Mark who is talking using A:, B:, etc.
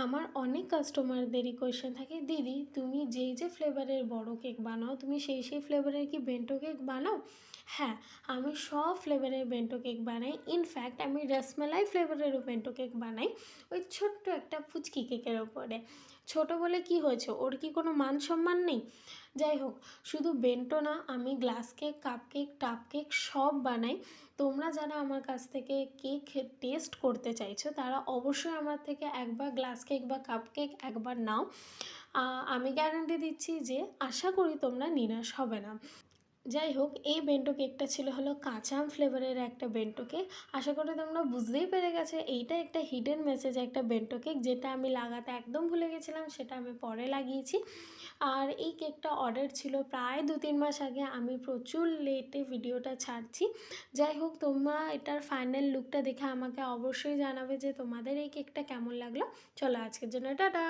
A: আমার অনেক কাস্টমারদেরই কোয়েশ্চেন থাকে, দিদি তুমি যেই যে ফ্লেভারের বড় কেক বানাও তুমি সেই ফ্লেভারের কি বেন্টো কেক বানাও? হ্যাঁ, আমি সব ফ্লেভারের বেন্টো কেক বানাই। ইনফ্যাক্ট আমি রসমালাই ফ্লেভারেরও বেন্টো কেক বানাই, ওই ছোট্ট একটা ফুচকি কেকের ওপরে। ছোট বলে কি হয়েছে, ওর কি কোনো মান সম্মান নেই? যাই হোক, শুধু বেন্টো না, আমি গ্লাস কেক, কাপ কেক, টাপ কেক সব বানাই। তোমরা যারা আমার কাছ থেকে কেক টেস্ট করতে চাইছো তারা অবশ্যই আমার থেকে একবার গ্লাস কেক বা কাপ কেক একবার নাও। আমি গ্যারান্টি দিচ্ছি যে আশা করি তোমরা নিরাশ হবে না। যাই হোক, এই বেন্টো কেকটা ছিল হলো কাঁচা আম ফ্লেভারের একটা বেন্টো কেক। আশা করি তোমরা বুঝতেই পেরে গেছে এইটা একটা হিডেন মেসেজ, একটা বেন্টো কেক যেটা আমি লাগাতে একদম ভুলে গেছিলাম, সেটা আমি পরে লাগিয়েছি। আর এই কেকটা অর্ডার ছিল প্রায় 2-3 মাস আগে, আমি প্রচুর লেটে ভিডিওটা ছাড়ছি। যাই হোক, তোমরা এটার ফাইনাল লুকটা দেখে আমাকে অবশ্যই জানাবে যে তোমাদের এই কেকটা কেমন লাগলো। চলো আজকের জন্য টাটা।